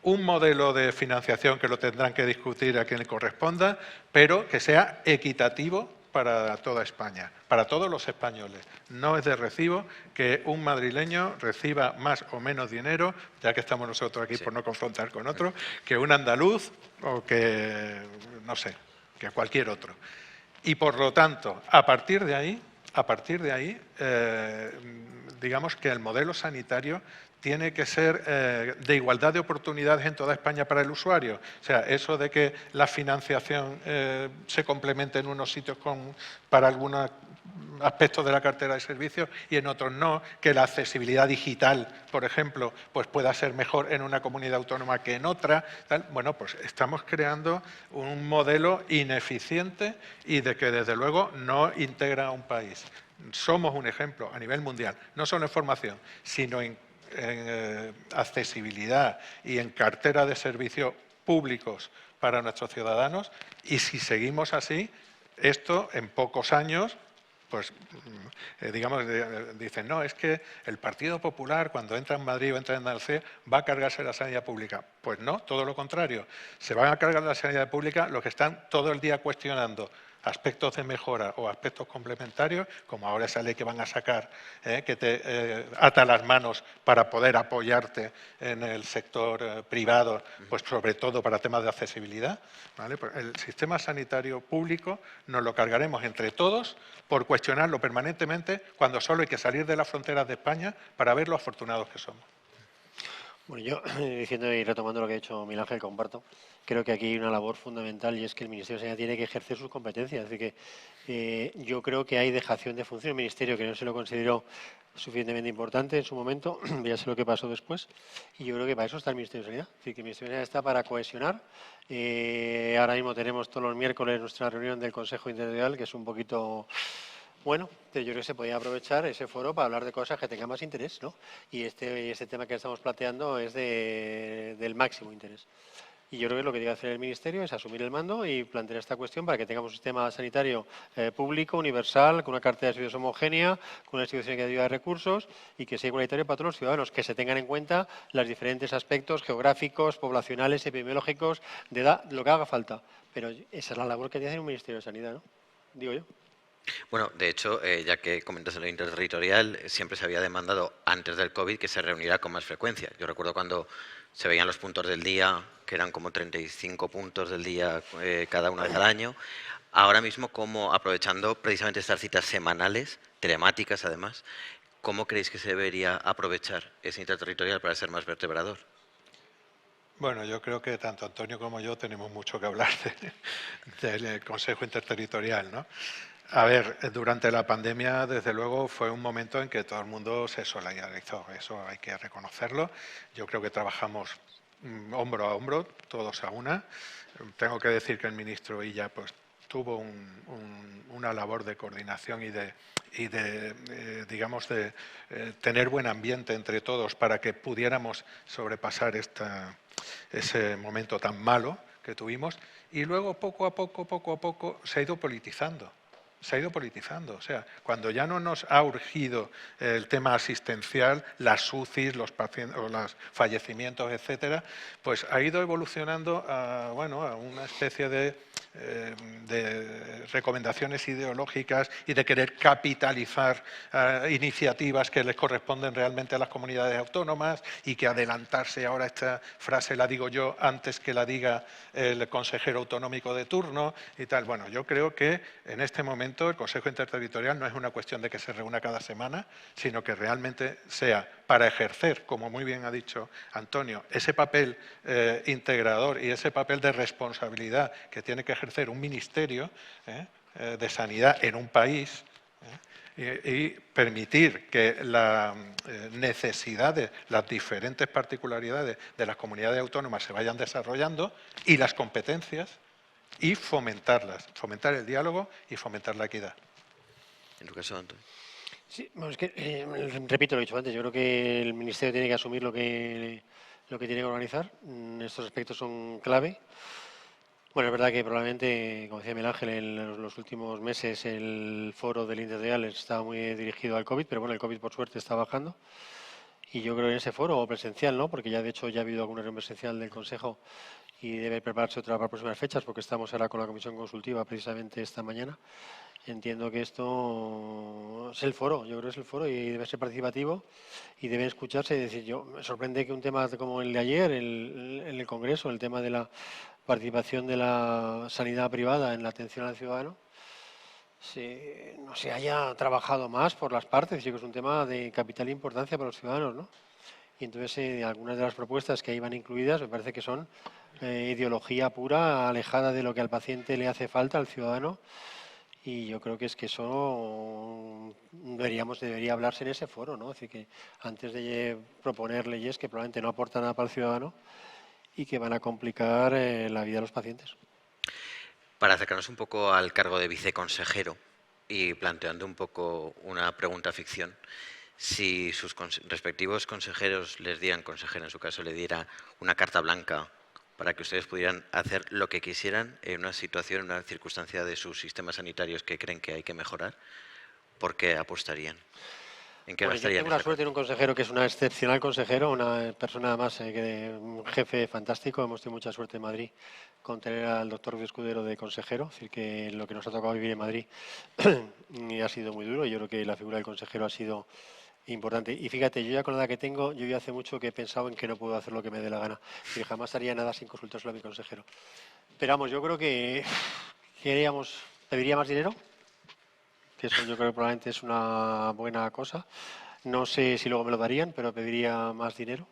un modelo de financiación que lo tendrán que discutir a quien le corresponda, pero que sea equitativo para toda España, para todos los españoles. No es de recibo que un madrileño reciba más o menos dinero, ya que estamos nosotros aquí por no confrontar con otro, que un andaluz o que, no sé, que cualquier otro. Y por lo tanto, a partir de ahí, digamos que el modelo sanitario tiene que ser de igualdad de oportunidades en toda España para el usuario. O sea, eso de que la financiación se complemente en unos sitios para algunos aspectos de la cartera de servicios y en otros no, que la accesibilidad digital, por ejemplo, pues pueda ser mejor en una comunidad autónoma que en otra. Tal. Bueno, pues estamos creando un modelo ineficiente y de que desde luego no integra a un país. Somos un ejemplo a nivel mundial, no solo en formación, sino en en accesibilidad y en cartera de servicios públicos para nuestros ciudadanos, y si seguimos así, esto en pocos años, pues digamos, dicen, no, es que el Partido Popular cuando entra en Madrid o entra en Andalucía va a cargarse la sanidad pública. Pues no, todo lo contrario. Se van a cargar la sanidad pública los que están todo el día cuestionando aspectos de mejora o aspectos complementarios, como ahora esa ley que van a sacar, que te ata las manos para poder apoyarte en el sector privado, pues sobre todo para temas de accesibilidad, ¿vale? Pues el sistema sanitario público nos lo cargaremos entre todos por cuestionarlo permanentemente cuando solo hay que salir de las fronteras de España para ver lo afortunados que somos. Bueno, yo, diciendo y retomando lo que ha dicho Miguel Ángel, comparto. Creo que aquí hay una labor fundamental y es que el Ministerio de Sanidad tiene que ejercer sus competencias. Es decir, que yo creo que hay dejación de función. El Ministerio, que no se lo consideró suficientemente importante en su momento, ya sé lo que pasó después, y yo creo que para eso está el Ministerio de Sanidad. Es decir, que el Ministerio de Sanidad está para cohesionar. Ahora mismo tenemos todos los miércoles nuestra reunión del Consejo Interterritorial, que es un poquito... Bueno, yo creo que se podía aprovechar ese foro para hablar de cosas que tengan más interés, ¿no? Y este tema que estamos planteando es del máximo interés. Y yo creo que lo que tiene que hacer el Ministerio es asumir el mando y plantear esta cuestión para que tengamos un sistema sanitario público, universal, con una cartera de servicios homogénea, con una institución que ayuda de recursos y que sea igualitario para todos los ciudadanos, que se tengan en cuenta los diferentes aspectos geográficos, poblacionales, epidemiológicos, de edad, lo que haga falta. Pero esa es la labor que tiene que hacer un Ministerio de Sanidad, ¿no? Digo yo. Bueno, de hecho, ya que comentas en lo interterritorial, siempre se había demandado antes del COVID que se reuniera con más frecuencia. Yo recuerdo cuando se veían los puntos del día, que eran como 35 puntos del día cada una vez al año. Ahora mismo, como aprovechando precisamente estas citas semanales, telemáticas además, ¿cómo creéis que se debería aprovechar ese interterritorial para ser más vertebrador? Bueno, yo creo que tanto Antonio como yo tenemos mucho que hablar del Consejo Interterritorial, ¿no? A ver, durante la pandemia, desde luego, fue un momento en que todo el mundo se solidarizó, eso hay que reconocerlo. Yo creo que trabajamos hombro a hombro, todos a una. Tengo que decir que el ministro Illa pues, tuvo una labor de coordinación y de digamos, de tener buen ambiente entre todos para que pudiéramos sobrepasar ese momento tan malo que tuvimos. Y luego, poco a poco, se ha ido politizando. O sea, cuando ya no nos ha urgido el tema asistencial, las UCIs, los pacientes, o los fallecimientos, etcétera, pues ha ido evolucionando a una especie de recomendaciones ideológicas y de querer capitalizar iniciativas que les corresponden realmente a las comunidades autónomas y que adelantarse ahora, esta frase la digo yo antes que la diga el consejero autonómico de turno y tal. Bueno, yo creo que en este momento el Consejo Interterritorial no es una cuestión de que se reúna cada semana, sino que realmente sea para ejercer, como muy bien ha dicho Antonio, ese papel integrador y ese papel de responsabilidad que tiene que ejercer un ministerio de sanidad en un país y permitir que las necesidades, las diferentes particularidades de las comunidades autónomas se vayan desarrollando y las competencias y fomentarlas, fomentar el diálogo y fomentar la equidad. En tu caso, Antonio. Sí, bueno, es que, repito lo que he dicho antes, yo creo que el Ministerio tiene que asumir lo que tiene que organizar. Estos aspectos son clave. Bueno, es verdad que probablemente, como decía Miguel Ángel, en los últimos meses el foro del Interterritorial estaba muy dirigido al COVID, pero bueno, el COVID por suerte está bajando. Y yo creo que en ese foro, o presencial, ¿no? Porque ya de hecho ya ha habido alguna reunión presencial del Consejo y debe prepararse otra para próximas fechas, porque estamos ahora con la comisión consultiva precisamente esta mañana. Entiendo que esto es el foro, yo creo que es el foro y debe ser participativo y debe escucharse y decir, yo me sorprende que un tema como el de ayer, en el Congreso, el tema de la participación de la sanidad privada en la atención al ciudadano, no se haya trabajado más por las partes, yo creo que es un tema de capital importancia para los ciudadanos, ¿no? Y entonces algunas de las propuestas que ahí van incluidas me parece que son ideología pura, alejada de lo que al paciente le hace falta, al ciudadano. Y yo creo que es que eso debería hablarse en ese foro, ¿no? Es decir, que antes de proponer leyes que probablemente no aportan nada para el ciudadano y que van a complicar la vida de los pacientes. Para acercarnos un poco al cargo de viceconsejero y planteando un poco una pregunta ficción, si sus respectivos consejeros les dieran, consejero en su caso, le diera una carta blanca para que ustedes pudieran hacer lo que quisieran en una situación, en una circunstancia de sus sistemas sanitarios que creen que hay que mejorar, ¿por qué apostarían? ¿En qué Bueno, yo gastarían tengo la esa suerte de un consejero que es una excepcional consejero, una persona además, un jefe fantástico. Hemos tenido mucha suerte en Madrid con tener al doctor Ruiz Escudero de consejero, es decir, que lo que nos ha tocado vivir en Madrid ha sido muy duro. Yo creo que la figura del consejero ha sido importante. Y fíjate, yo ya con la edad que tengo, yo ya hace mucho que he pensado en que no puedo hacer lo que me dé la gana. Y jamás haría nada sin consultárselo a mi consejero. Pero vamos, yo creo que pediría más dinero, que eso yo creo que probablemente es una buena cosa. No sé si luego me lo darían, pero pediría más dinero.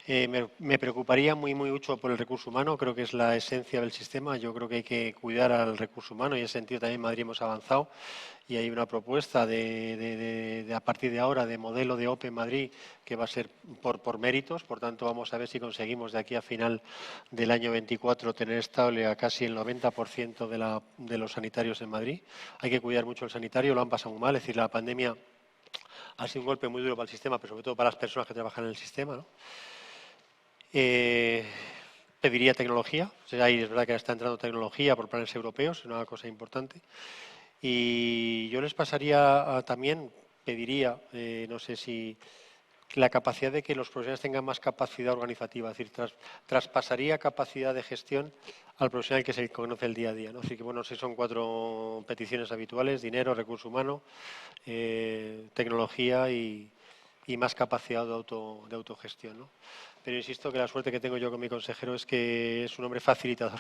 Me preocuparía muy mucho por el recurso humano, creo que es la esencia del sistema. Yo creo que hay que cuidar al recurso humano y en ese sentido también en Madrid hemos avanzado y hay una propuesta a partir de ahora de modelo de OPE en Madrid que va a ser por méritos. Por tanto, vamos a ver si conseguimos de aquí a final del año 24 tener estable a casi el 90% de los sanitarios en Madrid. Hay que cuidar mucho al sanitario, lo han pasado muy mal, es decir, la pandemia ha sido un golpe muy duro para el sistema, pero sobre todo para las personas que trabajan en el sistema, ¿no? Pediría tecnología, o sea, ahí es verdad que está entrando tecnología por planes europeos, es una cosa importante. Y yo les pasaría también, pediría, no sé si la capacidad de que los profesionales tengan más capacidad organizativa, es decir, traspasaría capacidad de gestión al profesional que se conoce el día a día, ¿no? Así que, bueno, si son 4 peticiones habituales: dinero, recurso humano, tecnología y más capacidad de autogestión, ¿no? Pero insisto que la suerte que tengo yo con mi consejero es que es un hombre facilitador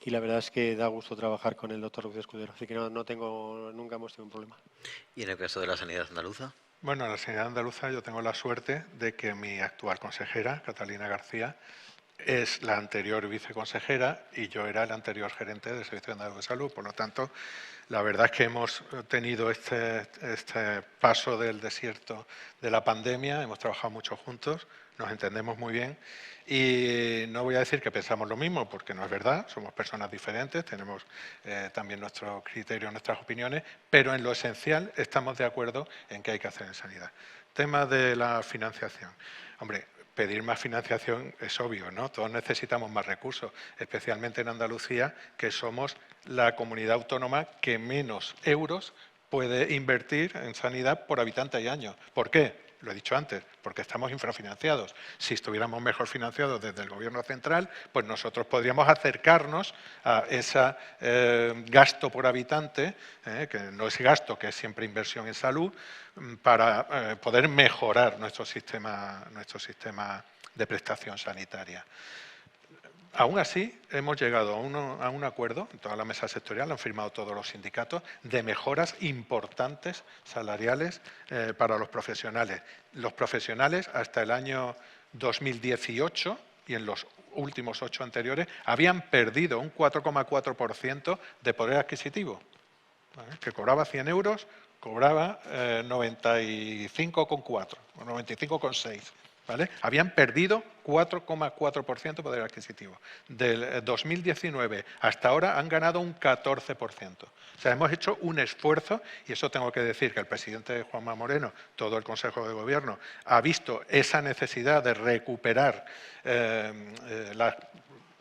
y la verdad es que da gusto trabajar con el doctor Ruiz Escudero, así que nunca hemos tenido un problema. ¿Y en el caso de la sanidad andaluza? Bueno, en la sanidad andaluza yo tengo la suerte de que mi actual consejera, Catalina García, es la anterior viceconsejera y yo era el anterior gerente del Servicio Andaluz de Salud. Por lo tanto, la verdad es que hemos tenido este paso del desierto de la pandemia, hemos trabajado mucho juntos, nos entendemos muy bien y no voy a decir que pensamos lo mismo porque no es verdad, somos personas diferentes, tenemos también nuestros criterios, nuestras opiniones, pero en lo esencial estamos de acuerdo en qué hay que hacer en sanidad. Tema de la financiación. Hombre, pedir más financiación es obvio, ¿no? Todos necesitamos más recursos, especialmente en Andalucía, que somos la comunidad autónoma que menos euros puede invertir en sanidad por habitante y año. ¿Por qué? Lo he dicho antes, porque estamos infrafinanciados. Si estuviéramos mejor financiados desde el Gobierno central, pues nosotros podríamos acercarnos a ese gasto por habitante, que no es gasto, que es siempre inversión en salud, para poder mejorar nuestro sistema de prestación sanitaria. Aún así, hemos llegado a un acuerdo, en toda la mesa sectorial, han firmado todos los sindicatos, de mejoras importantes salariales para los profesionales. Los profesionales hasta el año 2018 y en los últimos 8 anteriores habían perdido un 4,4% de poder adquisitivo. ¿Vale? Que cobraba 100 euros, cobraba 95,4 o 95,6. ¿Vale? Habían perdido 4,4% de poder adquisitivo. Del 2019 hasta ahora han ganado un 14%. O sea, hemos hecho un esfuerzo, y eso tengo que decir que el presidente Juanma Moreno, todo el Consejo de Gobierno, ha visto esa necesidad de recuperar las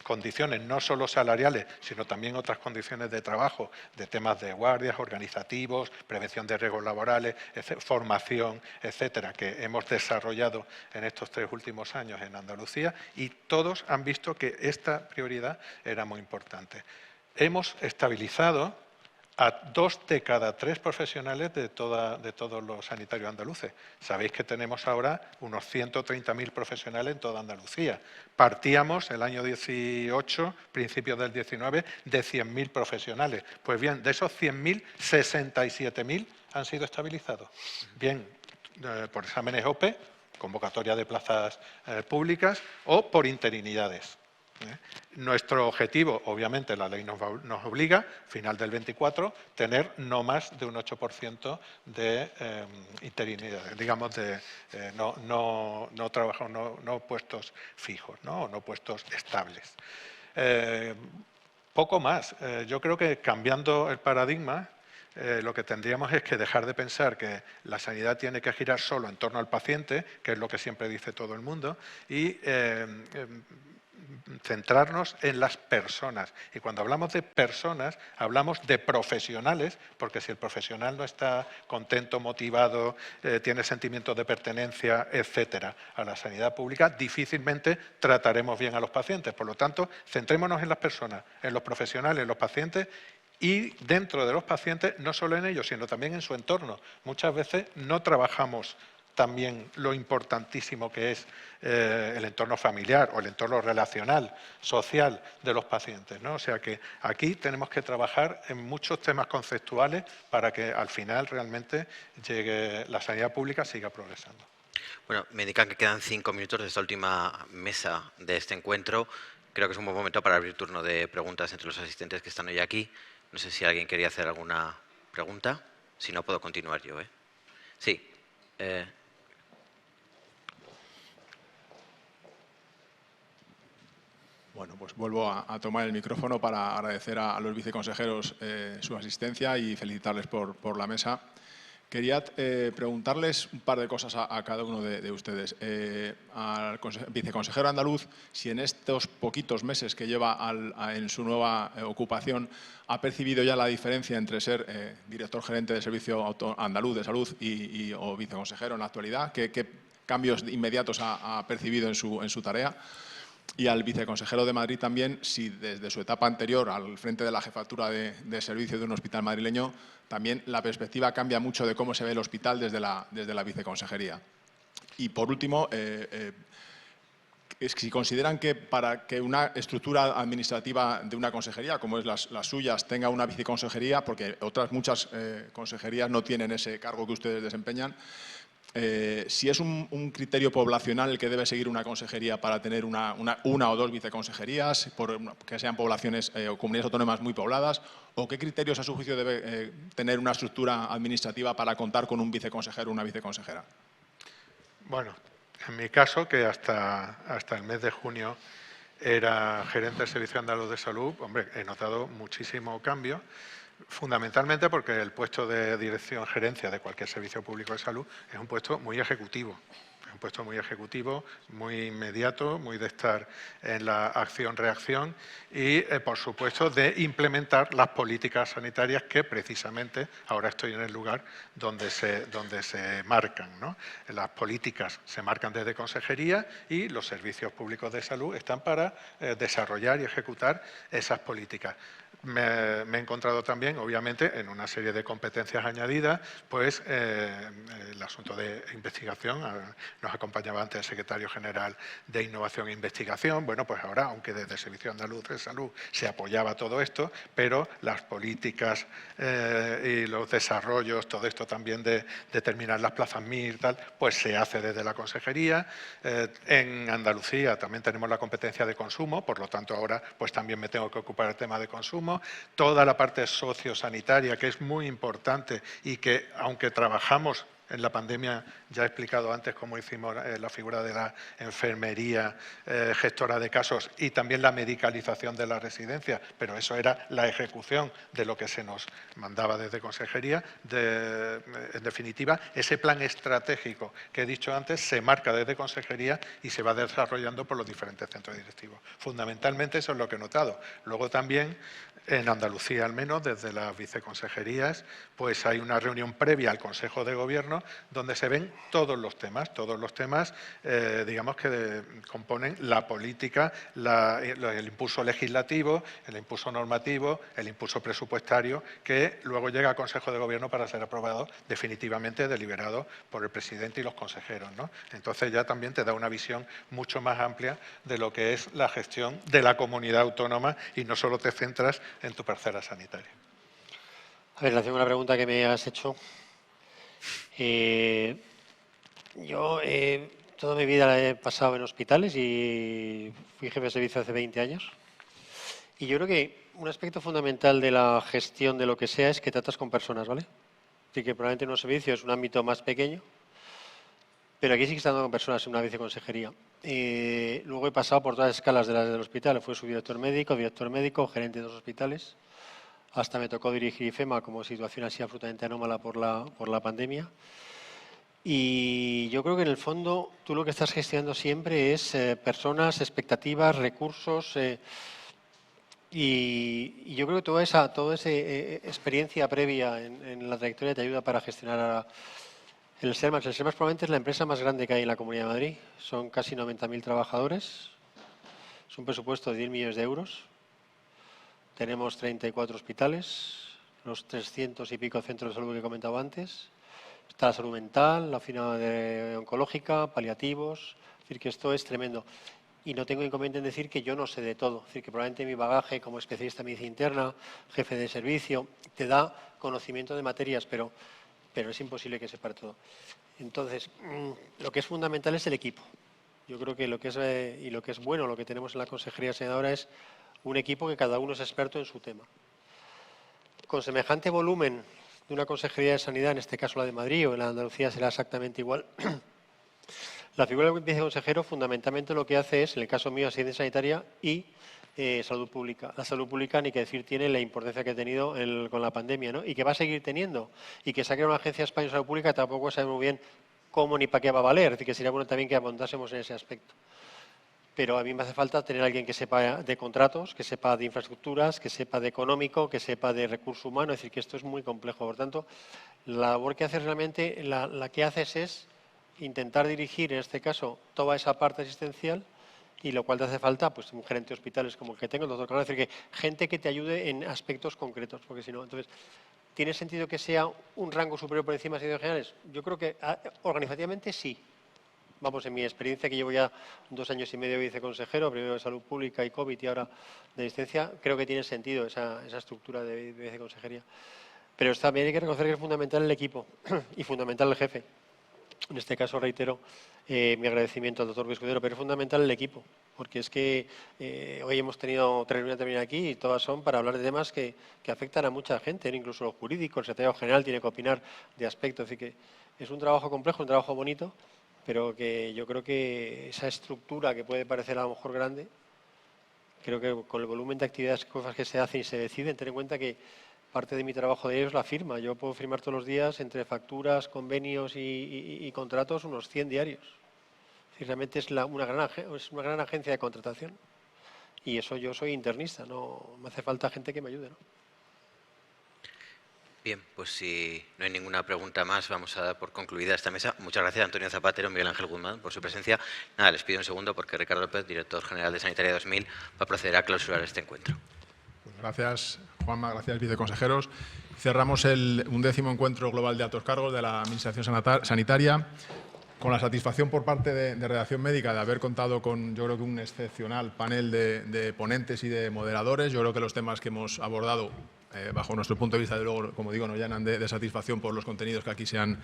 condiciones no solo salariales, sino también otras condiciones de trabajo, de temas de guardias, organizativos, prevención de riesgos laborales, formación, etcétera, que hemos desarrollado en estos 3 últimos años en Andalucía, y todos han visto que esta prioridad era muy importante. Hemos estabilizado a 2 de cada 3 profesionales de todos los sanitarios andaluces. Sabéis que tenemos ahora unos 130.000 profesionales en toda Andalucía. Partíamos el año 18, principios del 19, de 100.000 profesionales. Pues bien, de esos 100.000, 67.000 han sido estabilizados. Bien, por exámenes OPE, convocatoria de plazas públicas, o por interinidades. Nuestro objetivo, obviamente la ley nos obliga, final del 24, tener no más de un 8% de interinidad, digamos, no puestos fijos, ¿no? O no puestos estables. Poco más. Yo creo que cambiando el paradigma, lo que tendríamos es que dejar de pensar que la sanidad tiene que girar solo en torno al paciente, que es lo que siempre dice todo el mundo, y centrarnos en las personas. Y cuando hablamos de personas, hablamos de profesionales, porque si el profesional no está contento, motivado, tiene sentimientos de pertenencia, etcétera, a la sanidad pública, difícilmente trataremos bien a los pacientes. Por lo tanto, centrémonos en las personas, en los profesionales, en los pacientes, y dentro de los pacientes, no solo en ellos, sino también en su entorno. Muchas veces no trabajamos también lo importantísimo que es el entorno familiar o el entorno relacional, social de los pacientes, ¿no? O sea que aquí tenemos que trabajar en muchos temas conceptuales para que al final realmente llegue la sanidad pública siga progresando. Bueno, me indican que quedan 5 minutos de esta última mesa de este encuentro. Creo que es un buen momento para abrir turno de preguntas entre los asistentes que están hoy aquí. No sé si alguien quería hacer alguna pregunta. Si no, puedo continuar yo, ¿eh? Sí. Bueno, pues vuelvo a tomar el micrófono para agradecer a los viceconsejeros su asistencia y felicitarles por la mesa. Quería preguntarles un par de cosas a cada uno de ustedes. Al viceconsejero andaluz, si en estos poquitos meses que lleva en su nueva ocupación ha percibido ya la diferencia entre ser director gerente del Servicio Andaluz de Salud o viceconsejero en la actualidad. ¿Qué cambios inmediatos ha percibido en su tarea? Y al viceconsejero de Madrid también, si desde su etapa anterior al frente de la jefatura de servicio de un hospital madrileño, también la perspectiva cambia mucho de cómo se ve el hospital desde la viceconsejería. Y por último, si consideran que para que una estructura administrativa de una consejería, como es las suyas, tenga una viceconsejería, porque otras muchas consejerías no tienen ese cargo que ustedes desempeñan, si es un criterio poblacional el que debe seguir una consejería para tener una o dos viceconsejerías, que sean poblaciones o comunidades autónomas muy pobladas, o qué criterios a su juicio debe tener una estructura administrativa para contar con un viceconsejero o una viceconsejera. Bueno, en mi caso, que hasta el mes de junio era gerente del Servicio Andaluz de Salud, hombre, he notado muchísimo cambio. Fundamentalmente porque el puesto de dirección gerencia de cualquier servicio público de salud es un puesto muy ejecutivo. Es un puesto muy ejecutivo, muy inmediato, muy de estar en la acción-reacción y, por supuesto, de implementar las políticas sanitarias que precisamente ahora estoy en el lugar donde se marcan, ¿no? Las políticas se marcan desde consejería y los servicios públicos de salud están para desarrollar y ejecutar esas políticas. Me he encontrado también, obviamente, en una serie de competencias añadidas, pues el asunto de investigación. Nos acompañaba antes el secretario general de Innovación e Investigación. Bueno, pues ahora, aunque desde el Servicio Andaluz de Salud se apoyaba todo esto, pero las políticas y los desarrollos, todo esto también de determinar las plazas MIR, tal, pues se hace desde la consejería. En Andalucía también tenemos la competencia de consumo, por lo tanto ahora pues también me tengo que ocupar del tema de consumo. Toda la parte sociosanitaria, que es muy importante y que, aunque trabajamos en la pandemia, ya he explicado antes cómo hicimos la figura de la enfermería, gestora de casos y también la medicalización de la residencia, pero eso era la ejecución de lo que se nos mandaba desde consejería. En definitiva, ese plan estratégico que he dicho antes se marca desde consejería y se va desarrollando por los diferentes centros directivos. Fundamentalmente eso es lo que he notado. Luego también, en Andalucía al menos, desde las viceconsejerías, pues hay una reunión previa al Consejo de Gobierno donde se ven todos los temas, digamos, que componen la política, el impulso legislativo, el impulso normativo, el impulso presupuestario, que luego llega al Consejo de Gobierno para ser aprobado definitivamente, deliberado por el presidente y los consejeros, ¿no? Entonces ya también te da una visión mucho más amplia de lo que es la gestión de la comunidad autónoma y no solo te centras en tu parcela sanitaria. A ver, en relación con la pregunta que me has hecho, yo toda mi vida la he pasado en hospitales y fui jefe de servicio hace 20 años. Y yo creo que un aspecto fundamental de la gestión de lo que sea es que tratas con personas, ¿vale? Así que probablemente en un servicio es un ámbito más pequeño, pero aquí sí que está tratando con personas en una viceconsejería. Luego he pasado por todas las escalas de las del hospital. Fui subdirector médico, director médico, gerente de 2 hospitales. hasta me tocó dirigir IFEMA como situación así absolutamente anómala por la pandemia. Y yo creo que en el fondo tú lo que estás gestionando siempre es personas, expectativas, recursos y yo creo que toda esa experiencia previa en la trayectoria te ayuda para gestionar el SERMAS. El SERMAS probablemente es la empresa más grande que hay en la Comunidad de Madrid. Son casi 90.000 trabajadores. Es un presupuesto de 10 millones de euros. Tenemos 34 hospitales, los 300 y pico centros de salud que he comentado antes. Está la salud mental, la oficina oncológica, paliativos. Es decir, que esto es tremendo. Y no tengo inconveniente en decir que yo no sé de todo. Es decir, que probablemente mi bagaje como especialista en medicina interna, jefe de servicio, te da conocimiento de materias, pero es imposible que sepa todo. Entonces, lo que es fundamental es el equipo. Yo creo que lo que es bueno, lo que tenemos en la Consejería de Sanidad ahora es un equipo que cada uno es experto en su tema. Con semejante volumen de una Consejería de Sanidad, en este caso la de Madrid o en la de Andalucía será exactamente igual, la figura del viceconsejero fundamentalmente lo que hace es, en el caso mío, asistencia sanitaria y salud pública. La salud pública, ni que decir, tiene la importancia que ha tenido con la pandemia, ¿no? Y que va a seguir teniendo. Y que se ha creado una agencia española de salud pública tampoco sabemos muy bien cómo ni para qué va a valer. Es decir, que sería bueno también que abondásemos en ese aspecto. Pero a mí me hace falta tener a alguien que sepa de contratos, que sepa de infraestructuras, que sepa de económico, que sepa de recurso humano. Es decir, que esto es muy complejo. Por tanto, la labor que haces realmente, la que haces es intentar dirigir, en este caso, toda esa parte asistencial, y lo cual te hace falta, pues, un gerente de hospitales como el que tengo, el doctor Carlos, es decir, que gente que te ayude en aspectos concretos, porque si no, entonces, ¿tiene sentido que sea un rango superior por encima de servicios generales? Yo creo que organizativamente sí. Vamos, en mi experiencia, que llevo ya 2 años y medio de viceconsejero, primero de Salud Pública y COVID y ahora de asistencia, creo que tiene sentido esa estructura de viceconsejería. Pero también hay que reconocer que es fundamental el equipo y fundamental el jefe. En este caso, reitero mi agradecimiento al doctor Luis Escudero, pero es fundamental el equipo, porque es que hoy hemos tenido 3 reuniones también aquí y todas son para hablar de temas que afectan a mucha gente, ¿no? Incluso los jurídicos, el secretario general tiene que opinar de aspectos. Así que es un trabajo complejo, un trabajo bonito, pero que yo creo que esa estructura que puede parecer a lo mejor grande, creo que con el volumen de actividades, cosas que se hacen y se deciden, ten en cuenta que parte de mi trabajo de ellos es la firma. Yo puedo firmar todos los días entre facturas, convenios y contratos unos 100 diarios. Es decir, realmente es una gran agencia de contratación. Y eso yo soy internista, no me hace falta gente que me ayude, ¿no? Bien, pues si no hay ninguna pregunta más, vamos a dar por concluida esta mesa. Muchas gracias a Antonio Zapatero y Miguel Ángel Guzmán por su presencia. Nada, les pido un segundo porque Ricardo López, director general de Sanitaria 2000, va a proceder a clausurar este encuentro. Gracias, Juanma. Gracias, viceconsejeros. Cerramos el 11º encuentro global de altos cargos de la Administración Sanitaria con la satisfacción por parte de Redacción Médica de haber contado con, yo creo que un excepcional panel de ponentes y de moderadores. Yo creo que los temas que hemos abordado, bajo nuestro punto de vista, de luego, como digo, nos llenan de satisfacción por los contenidos que aquí se han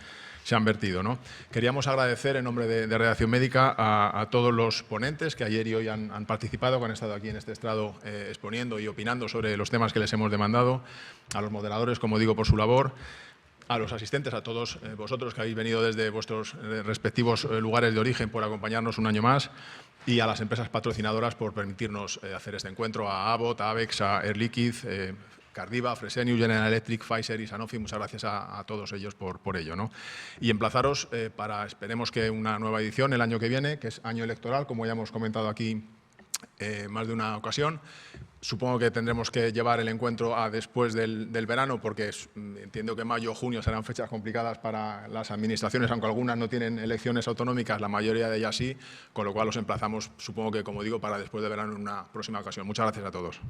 vertido, ¿no? Queríamos agradecer en nombre de Redacción Médica a todos los ponentes que ayer y hoy han participado, que han estado aquí en este estrado exponiendo y opinando sobre los temas que les hemos demandado, a los moderadores, como digo, por su labor, a los asistentes, a todos vosotros que habéis venido desde vuestros respectivos lugares de origen por acompañarnos un año más, y a las empresas patrocinadoras por permitirnos hacer este encuentro, a Abbott, a Avex, a Air Liquide, Cardiva, Fresenius, General Electric, Pfizer y Sanofi. Muchas gracias a todos ellos por ello, ¿no? Y emplazaros para, esperemos que una nueva edición el año que viene, que es año electoral, como ya hemos comentado aquí más de una ocasión. Supongo que tendremos que llevar el encuentro a después del verano, porque entiendo que mayo o junio serán fechas complicadas para las administraciones, aunque algunas no tienen elecciones autonómicas, la mayoría de ellas sí, con lo cual los emplazamos, supongo que, como digo, para después de verano en una próxima ocasión. Muchas gracias a todos.